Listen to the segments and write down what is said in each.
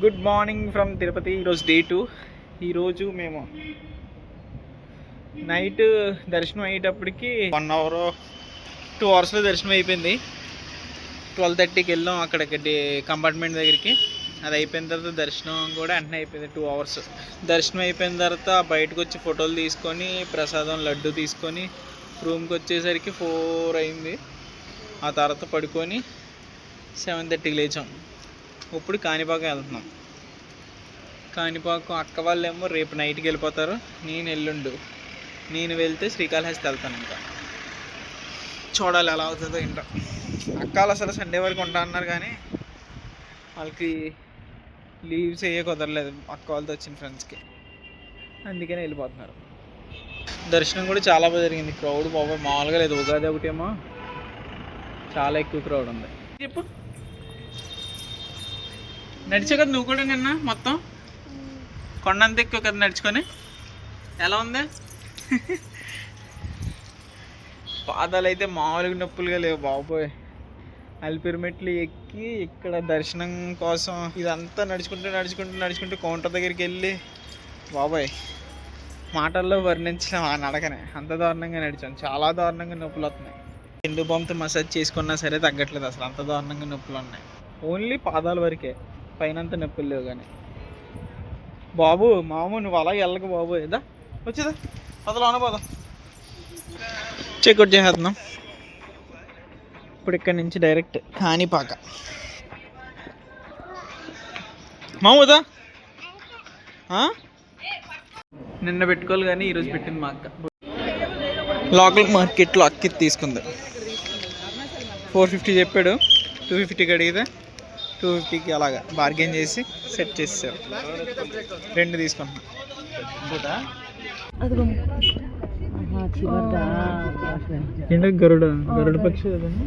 Good morning from Tirupati. ఈరోజు day 2. ఈరోజు మేము నైట్ దర్శనం అయ్యేటప్పటికి 1 అవర్ 2 అవర్స్లో దర్శనం అయిపోయింది. 12:30కి వెళ్ళాం అక్కడికి కంపార్ట్మెంట్ దగ్గరికి. అది అయిపోయిన తర్వాత దర్శనం కూడా వెంటనే అయిపోయింది. 2 అవర్స్ దర్శనం అయిపోయిన తర్వాత బయటకు వచ్చి ఫోటోలు తీసుకొని ప్రసాదం లడ్డు తీసుకొని రూమ్కి వచ్చేసరికి 4 అయింది. ఆ తర్వాత పడుకొని 7:30కి లేచాం. ఇప్పుడు కాణిపాకం వెళ్తున్నాం. కాణిపాకం అక్క వాళ్ళేమో రేపు నైట్కి వెళ్ళిపోతారు, నేను ఎల్లుండు. నేను వెళ్తే శ్రీకాళహస్తి వెళ్తాను. ఇంకా చూడాలి ఎలా అవుతుందో ఏంటో. అక్క వాళ్ళు అసలు సండే వరకు ఉంటా అన్నారు కానీ వాళ్ళకి లీవ్స్ అయ్యే కుదరలేదు అక్క వాళ్ళతో వచ్చిన ఫ్రెండ్స్కి, అందుకనే వెళ్ళిపోతున్నారు. దర్శనం కూడా చాలా బాగా జరిగింది. క్రౌడ్ బాబా మామూలుగా లేదు. ఉగాది ఒకటేమో చాలా ఎక్కువ క్రౌడ్ ఉంది. చెప్పు, నడిచే కదా నువ్వు కూడా నిన్న మొత్తం కొండంత ఎక్కువ కదా నడుచుకొని. ఎలా ఉంది? పాదాలు అయితే మామూలుగా నొప్పులుగా లేవు బాబోయ్. అలిపిరి మెట్లు ఎక్కి ఇక్కడ దర్శనం కోసం ఇదంతా నడుచుకుంటూ కౌంటర్ దగ్గరికి వెళ్ళి బాబోయ్ మాటల్లో వర్ణించలేం ఆ నడకనే. అంత దారుణంగా నడిచాను. చాలా దారుణంగా నొప్పులు వస్తున్నాయి. ఎండు బొమ్మతో మసాజ్ చేసుకున్నా సరే తగ్గట్లేదు. అసలు అంత దారుణంగా నొప్పులు ఉన్నాయి. ఓన్లీ పాదాల వరకే, పైనంత నొప్పులు లేవు. కానీ బాబు మాము నువ్వు అలాగే వెళ్ళక బాబు. ఏదా వచ్చేదా పదలోన పోదాం. చెక్అవుట్ చేసేద్దాం. ఇప్పుడు ఇక్కడ నుంచి డైరెక్ట్ కాణిపాక. మామూదా నిన్న పెట్టుకోవాలి కానీ ఈరోజు పెట్టింది మా అక్క. లోకల్ మార్కెట్లో అక్కి తీసుకుంది. 450 చెప్పాడు, 250కి అడిగితే 250కి అలాగా బార్గెన్ చేసి సెట్ చేసారు. 2 తీసుకుంటున్నాం. ఏంటో గరుడ పక్షి కదండి.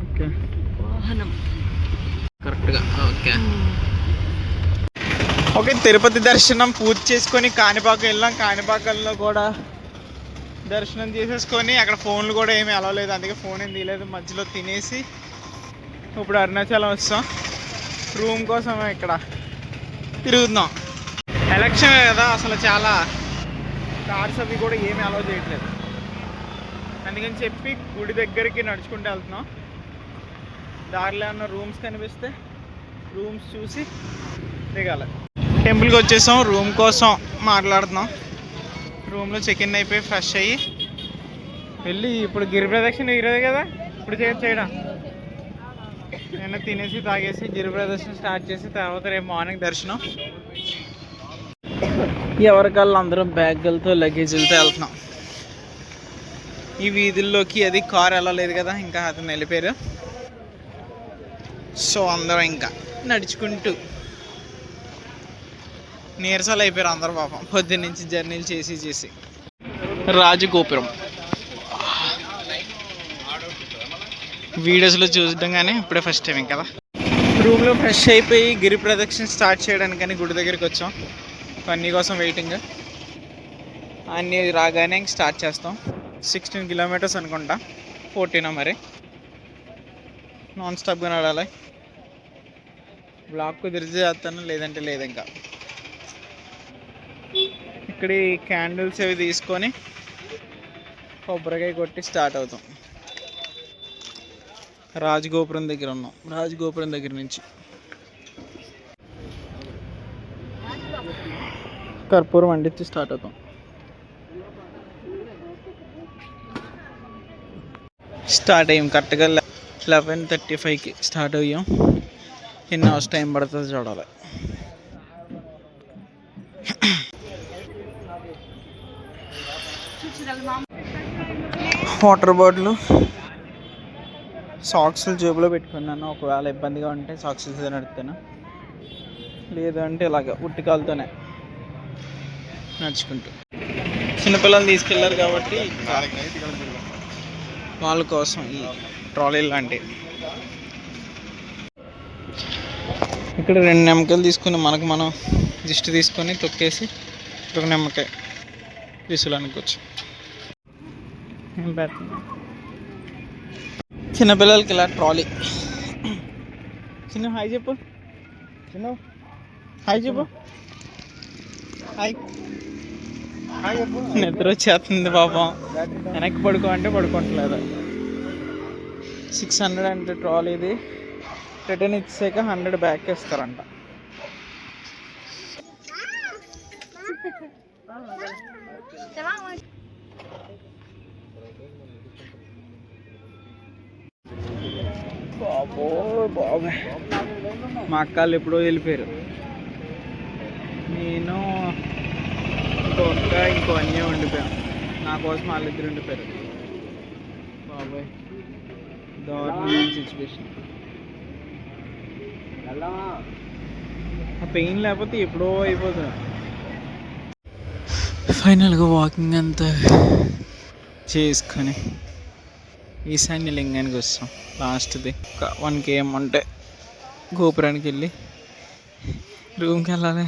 ఓకే కరెక్ట్గా ఓకే. తిరుపతి దర్శనం పూర్తి చేసుకొని కాణిపాకం వెళ్ళాం. కాణిపాకంలో కూడా దర్శనం చేసేసుకొని అక్కడ ఫోన్లు కూడా ఏమీ అలవలేదు, అందుకే ఫోన్ ఏం తీయలేదు. మధ్యలో తినేసి ఇప్పుడు అరుణాచలం వస్తాం. రూమ్ కోసం ఇక్కడ తిరుగుతున్నాం. ఎలక్షన్ కదా, అసలు చాలా కార్స్ అవి కూడా ఏమీ అలౌ చేయట్లేదు. అందుకని చెప్పి గుడి దగ్గరికి నడుచుకుంటూ వెళ్తున్నాం. దారిలో ఉన్న రూమ్స్ కనిపిస్తే రూమ్స్ చూసి దిగాలి. టెంపుల్కి వచ్చేసాం. రూమ్ కోసం మాట్లాడుతున్నాం. రూమ్లో చెక్ ఇన్ అయిపోయి ఫ్రెష్ అయ్యి వెళ్ళి ఇప్పుడు గిరి ప్రదక్షిణ ఇరదే కదా ఇప్పుడు చేయడం. నేను తినేసి తాగేసి గిరి ప్రదర్శన స్టార్ట్ చేసి తర్వాత రేపు మార్నింగ్ దర్శనం. ఎవరికల్లా అందరం బ్యాగులతో లగేజీలతో వెళ్తున్నాం. ఈ వీధుల్లోకి అది కారు వెళ్ళలేదు కదా, ఇంకా అతను వెళ్ళిపోయారు. సో అందరం ఇంకా నడుచుకుంటూ నీరసాలు అయిపోయారు అందరు పాపం, పొద్దున్నుంచి జర్నీలు చేసి. రాజగోపురం వీడియోస్లో చూడడం కానీ ఇప్పుడే ఫస్ట్ టైం కదా. రూమ్లో ఫ్రెష్ అయిపోయి గిరి ప్రదక్షిణ స్టార్ట్ చేయడానికని గుడి దగ్గరికి వచ్చాం. అన్నీ కోసం వెయిటింగ్. అన్నీ రాగానే స్టార్ట్ చేస్తాం. 16 కిలోమీటర్స్ అనుకుంటా, 14 మరి. నాన్ స్టాప్గా నడాలి. బ్లాక్ కుదిరితే చేస్తాను, లేదంటే లేదు. ఇంకా ఇక్కడ క్యాండిల్స్ అవి తీసుకొని కొబ్బరికాయ కొట్టి స్టార్ట్ అవుతాం. రాజగోపురం దగ్గర ఉన్నాం. రాజగోపురం దగ్గర నుంచి కర్పూరం వండించి స్టార్ట్ అవుతాం. స్టార్ట్ అయ్యాం కరెక్ట్గా 11:35కి స్టార్ట్ అయ్యాం. ఎన్ని అవర్స్ టైం పడుతుంది చూడాలి. వాటర్ బాటిల్, సాక్స్లు జేబులో పెట్టుకున్నాను. ఒకవేళ ఇబ్బందిగా ఉంటే సాక్స్లతో నడుపుతాను, లేదంటే ఇలాగ ఉట్టికాలతోనే నడుచుకుంటూ. చిన్నపిల్లలు తీసుకెళ్ళారు కాబట్టి వాళ్ళ కోసం ఈ ట్రాలీ లాంటివి. ఇక్కడ 2 నిమ్మకాయలు తీసుకుని మనం దిష్టి తీసుకొని తొక్కేసి ఒక నిమ్మకాయ విసులు అనుకోవచ్చు. చిన్నపిల్లలకి ఇలా ట్రాలీ. చిన్న హాయ్ చెప్పు. హాయ్ చెప్పు. హాయ్. నిద్ర వచ్చేస్తుంది పాపం. వెనక్కి పడుకో అంటే పడుకోవట్లేదు. 600 అంటే ట్రాలీది. రిటర్న్ ఇచ్చాక 100 బ్యాక్ ఇస్తారంట. బాబోయ్ మా అక్కలు ఎప్పుడో వెళ్ళిపోయారు. నేను ఇంకో అన్నీ ఉండిపోయాను. నా కోసం వాళ్ళిద్దరు ఉండిపోయారు. బాబోయ్ దారుణమైన సిచ్యువేషన్. ఆ పెయిన్ లేకపోతే ఎప్పుడో అయిపోతుంది. ఫైనల్గా వాకింగ్ అంతా చేసుకొని ఈశాన్య లింగానికి వస్తాం. లాస్ట్ది 1 km అంటే గోపురానికి వెళ్ళి రూమ్కి వెళ్ళాలి.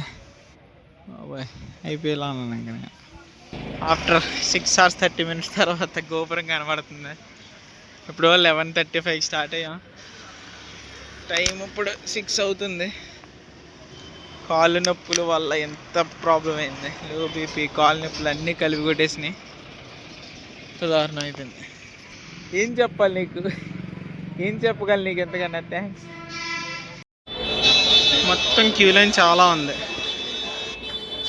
బాబాయ్ అయిపోయేలా ఉన్నాను. ఇంకా ఆఫ్టర్ 6 hours 30 minutes తర్వాత గోపురం కనబడుతుంది. ఇప్పుడు 11:35 స్టార్ట్ అయ్యాం. టైం ఇప్పుడు 6 అవుతుంది. కాళ్ళు నొప్పుల వల్ల ఎంత ప్రాబ్లం అయింది. లో బీపీ కాళ్ళు నొప్పులు అన్నీ కలిపి కొట్టేసినాయి. దారుణం అయిపోయింది. ఏం చెప్పాలి నీకు, ఏం చెప్పగలను నీకు ఎంతకన్నా. థ్యాంక్స్. మొత్తం క్యూ లైన్ చాలా ఉంది.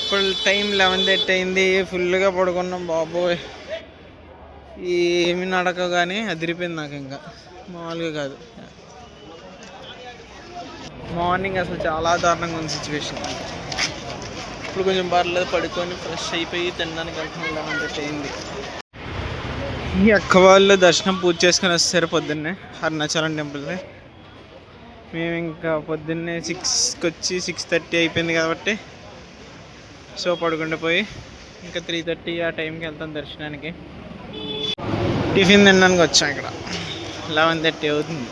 ఇప్పుడు టైం 11:30 అయింది. ఫుల్గా పడుకున్నాం. బాబోయ్ ఏమి నడక కానీ అదిరిపోయింది నాకు. ఇంకా మామూలుగా కాదు. మార్నింగ్ అసలు చాలా దారుణంగా ఉంది సిచ్యువేషన్. ఇప్పుడు కొంచెం పర్లేదు, పడుకొని ఫ్రెష్ అయిపోయి తినడానికి వెళ్తున్నాం. 11:30 అయింది. ఈ అక్క వాళ్ళు దర్శనం పూజ చేసుకొని వస్తారు పొద్దున్నే అరుణాచలం టెంపుల్ని. మేము ఇంకా పొద్దున్నే 6కి వచ్చి 6:30 అయిపోయింది కాబట్టి సో పడుకుంటూ పోయి ఇంకా 3:30 ఆ టైంకి వెళ్తాం దర్శనానికి. టిఫిన్ తినడానికి వచ్చాం. ఇక్కడ 11:30 అవుతుంది.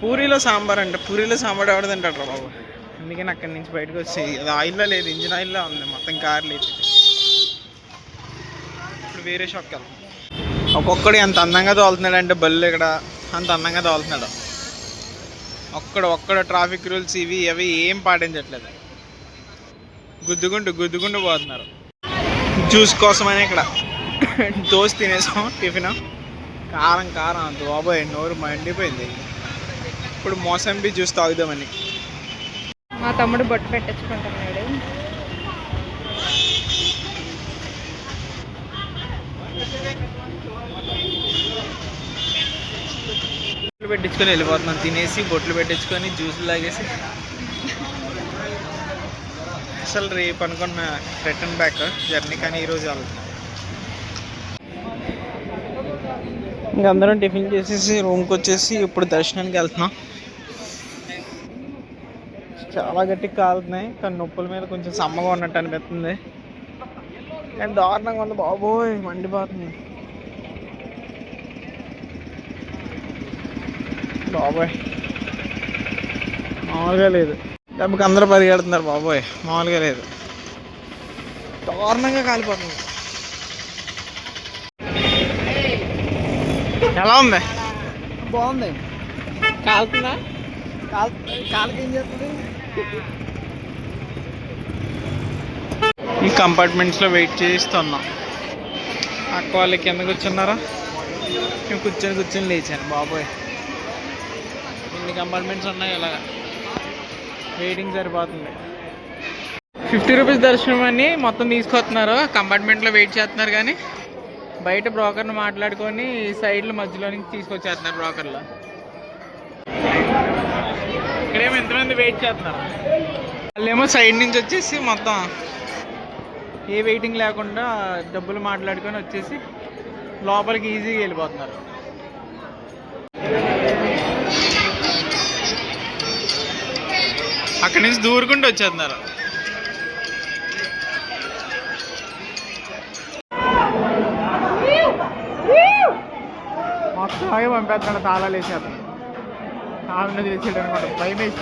పూరీలో సాంబార్ అంటే పూరీలో సాంబార్ ఎవరు తింటాడు రా బాబు. అందుకని అక్కడి నుంచి బయటకు వచ్చి అది ఆయిల్లో లేదు, ఇంజిన్ ఆయిల్లో ఉంది. మొత్తం కార్లు అయితే ఇప్పుడు వేరే షాప్కి వెళ్తాం. ఒక్కొక్కడు ఎంత అందంగా తోలుతున్నాడు అంటే బళ్ళు ఇక్కడ అంత అందంగా తోలుతున్నాడు. ఒక్కడ ట్రాఫిక్ రూల్స్ ఇవి అవి ఏం పాటించట్లేదు. గుద్దుకుంటూ పోతున్నారు. జ్యూస్ కోసమని ఇక్కడ దోశ తినేసాం. టిఫిన్ కారం అంత బాబోయ్ నోరు మండిపోయింది. ఇప్పుడు మోసంబి జ్యూస్ తాగుదామని. మా తమ్ముడు బొట్టు పెట్టించుకుంటున్నాడు. బొట్లు పెట్టించుకొని వెళ్ళిపోతున్నాం. తినేసి బొట్లు పెట్టించుకొని జ్యూసులు తాగేసి అసలు రేపు అనుకున్న రిటర్న్ బ్యాక్ జర్నీ కానీ ఈరోజు వెళ్తున్నాం. ఇంక అందరం టిఫిన్ చేసేసి రూమ్కి వచ్చేసి ఇప్పుడు దర్శనానికి వెళ్తున్నాం. చాలా గట్టిగా కాలుతున్నాయి కానీ నొప్పుల మీద కొంచెం సమ్మగా ఉన్నట్టు అనిపిస్తుంది. కానీ దారుణంగా ఉంది బాబోయ్, మండిపోతుంది బాబోయ్. మామూలుగా లేదు. దెబ్బకి అందరూ పరిగెడుతున్నారు బాబోయ్, మామూలుగా లేదు. దారుణంగా కాలిపోతుంది. ఎలా ఉంది? బాగుంది. కాలుతుందా? కాలుకి ఏం చేస్తుంది? ఈ కంపార్ట్మెంట్స్లో వెయిట్ చేస్తున్నాం. అక్క వాళ్ళు కింద కూర్చున్నారా, మేము కూర్చొని లేచాను. బాబోయ్ ఇన్ని కంపార్ట్మెంట్స్ ఉన్నాయి. ఇలాగా వెయిటింగ్ సరిపోతుంది. 50 రూపీస్ దర్శనం అని మొత్తం తీసుకొస్తున్నారు. కంపార్ట్మెంట్లో వెయిట్ చేస్తున్నారు కానీ బయట బ్రోకర్ని మాట్లాడుకొని సైడ్ల మధ్యలో నుంచి తీసుకొచ్చేస్తున్నారు బ్రోకర్లో. ఇక్కడేమో ఎంతమంది వెయిట్ చేస్తున్నారు. వాళ్ళేమో సైడ్ నుంచి వచ్చేసి మొత్తం ఏ వెయిటింగ్ లేకుండా డబ్బులు మాట్లాడుకొని వచ్చేసి లోపలికి ఈజీగా వెళ్ళిపోతున్నారు. అక్కడి నుంచి దూరుకుంటూ వచ్చేస్తున్నారు. మొత్తం ఆగే పంపేస్తున్నాడు. తాళాలు వేసేస్తాడు. ఆమె చేసాడు అనమాట. భయం వేసి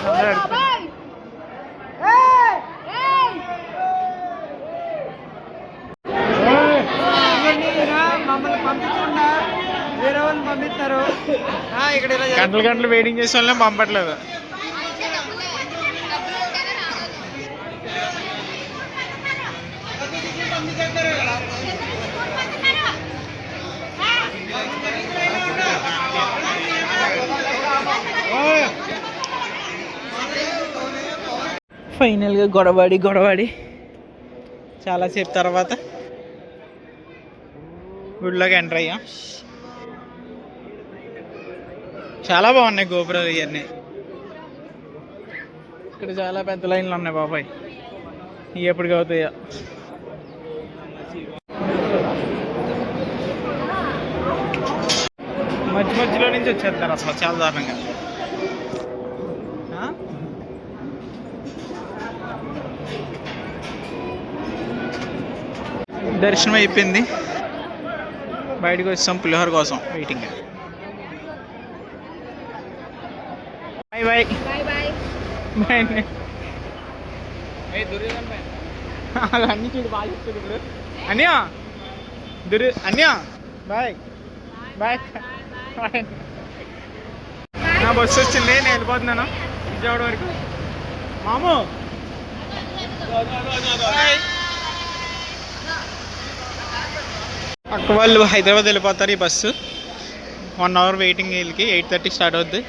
మమ్మల్ని పంపించకుండా వేరే వాళ్ళని పంపిస్తారు. ఇక్కడ గంటలు వెయిటింగ్ చేసే వాళ్ళని పంపట్లేదు. ఫైనల్గా గొడవడి చాలాసేపు తర్వాత గుడిలోకి ఎంటర్ అయ్యాం. చాలా బాగున్నాయి గోపురాలు ఇవన్నీ. ఇక్కడ చాలా పెద్ద లైన్లు ఉన్నాయి బాబాయ్. ఇవి ఎప్పటికి అవుతాయో. మధ్యలో నుంచి వచ్చేస్తారు అసలు చాలా దారుణంగా. దర్శనం అయిపోయింది, బయటకు వచ్చాం పులిహోర కోసం వెయిటింగ్. Bye bye bye. అన్నీ చూడు బాగా చెప్తుంది ఇప్పుడు. అన్యా అన్యా బాయ్ బాయ్. నా బస్సు వచ్చింది, నేను వెళ్ళిపోతున్నాను విజయవాడ వరకు. మాము అక్క వాళ్ళు హైదరాబాద్ వెళ్ళిపోతారు. ఈ బస్సు 1 అవర్ వెయిటింగ్. వీళ్ళకి 8:30 స్టార్ట్ అవుద్ది.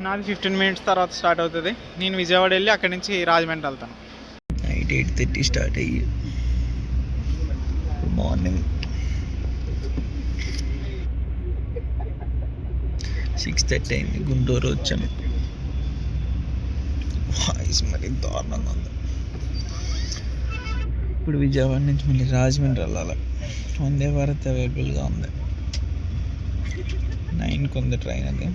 నాది 15 మినిట్స్ తర్వాత స్టార్ట్ అవుతుంది. నేను విజయవాడ వెళ్ళి అక్కడి నుంచి రాజమండ్రి వెళ్తాను. నైట్ 8:30 స్టార్ట్ అయ్యి మార్నింగ్ 6:30 అయింది. గుంటూరు వచ్చాను. వాయిస్ మరి దారుణంగా ఉంది. ఇప్పుడు విజయవాడ నుంచి మళ్ళీ రాజమండ్రి వెళ్ళాలి. వందే భారత్ అవైలబుల్గా ఉంది. 9కి ఉంది ట్రైన్. అది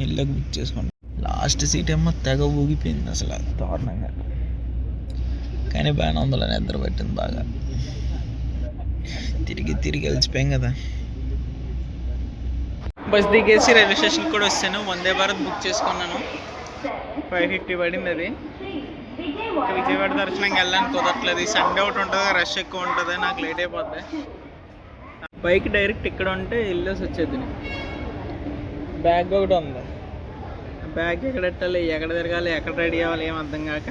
ఇళ్ళకి బుక్ చేసుకోండి. లాస్ట్ సీట్ ఏమో తెగ ఊగిపోయింది అసలు దారుణంగా. కానీ బాగానే ఉందని నిద్ర పట్టింది బాగా. తిరిగి వెళ్ళిపోయాం కదా. బస్ దిగేసి రైల్వే స్టేషన్కి కూడా వస్తాను. వందే భారత్ బుక్ చేసుకున్నాను. 550 పడింది. అది విజయవాడ దర్శనంకి వెళ్ళడానికి కుదరట్లేదు. సండే ఒకటి ఉంటుంది, రష్ ఎక్కువ ఉంటుంది, నాకు లేట్ అయిపోద్ది. బైక్ డైరెక్ట్ ఇక్కడ ఉంటే వెళ్ళేసి వచ్చేది. బ్యాగ్ ఒకటి ఉంది, బ్యాగ్ ఎక్కడ పెట్టాలి, ఎక్కడ తిరగాలి, ఎక్కడ రెడీ అవ్వాలి ఏం అర్థం కాక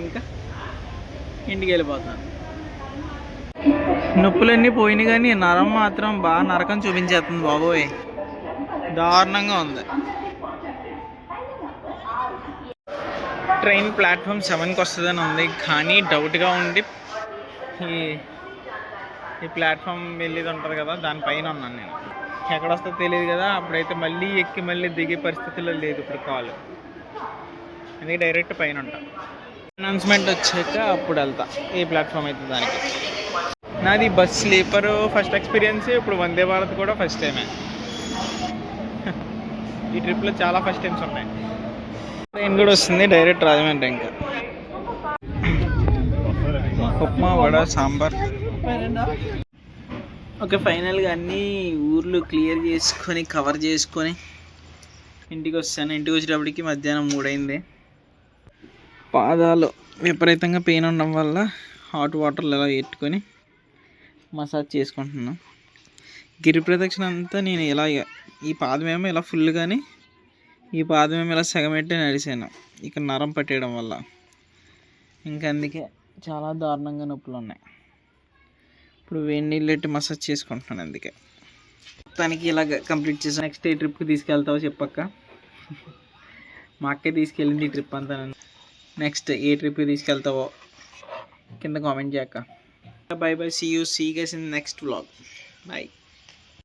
ఇంకా ఇంటికి వెళ్ళిపోతాను. నొప్పులన్నీ పోయినాయి కానీ నరం మాత్రం బాగా నరకం చూపించేస్తుంది బాబోయ్, దారుణంగా ఉంది. ట్రైన్ ప్లాట్ఫామ్ 7కి వస్తుందని ఉంది, కానీ డౌట్గా ఉండి ఈ ప్లాట్ఫామ్ వెళ్ళేది ఉంటుంది కదా దానిపైన ఉన్నాను నేను. ఎక్కడ వస్తుందో తెలియదు కదా, అప్పుడైతే మళ్ళీ ఎక్కి మళ్ళీ దిగే పరిస్థితుల్లో లేదు ఇప్పుడు కాల్. అందుకే డైరెక్ట్ పైన ఉంటా. అనౌన్స్మెంట్ వచ్చాక అప్పుడు వెళ్తా ఏ ప్లాట్ఫామ్ అయితే దానికి. నాది బస్ స్లీపర్ ఫస్ట్ ఎక్స్పీరియన్స్. ఇప్పుడు వందే భారత్ కూడా ఫస్ట్ టైమే. ఈ ట్రిప్లో చాలా ఫస్ట్ టైమ్స్ ఉన్నాయి. ట్రైన్ కూడా వస్తుంది డైరెక్ట్ రాజమండ్రి. ఇంకా ఉప్మా, వడ, సాంబార్. ఓకే, ఫైనల్గా అన్నీ ఊర్లు క్లియర్ చేసుకొని కవర్ చేసుకొని ఇంటికి వస్తాను. ఇంటికి వచ్చేటప్పటికి మధ్యాహ్నం 3 అయింది. పాదాలు విపరీతంగా పెయిన్ ఉండడం వల్ల హాట్ వాటర్లో ఇలా పెట్టుకొని మసాజ్ చేసుకుంటున్నాను. గిరి ప్రదక్షిణ అంతా నేను ఇలా ఈ పాదమేమో ఇలా ఫుల్ కానీ ఈ పాదమేమో ఇలా సగమెట్టి నడిచాను ఇక్కడ నరం పట్టేయడం వల్ల. ఇంకా అందుకే చాలా దారుణంగా నొప్పులు ఉన్నాయి. ఇప్పుడు వేడి నీళ్ళు పెట్టి మసాజ్ చేసుకుంటున్నాను. అందుకే మొత్తానికి ఇలాగ కంప్లీట్ చేసాను. నెక్స్ట్ ఏ ట్రిప్కి తీసుకెళ్తావో చెప్పక్క. మా అక్కే తీసుకెళ్ళింది ఈ ట్రిప్ అంతా. నెక్స్ట్ ఏ ట్రిప్కి తీసుకెళ్తావో కింద కామెంట్ చేయక్క. Bye bye, see you guys in next vlog. Bye.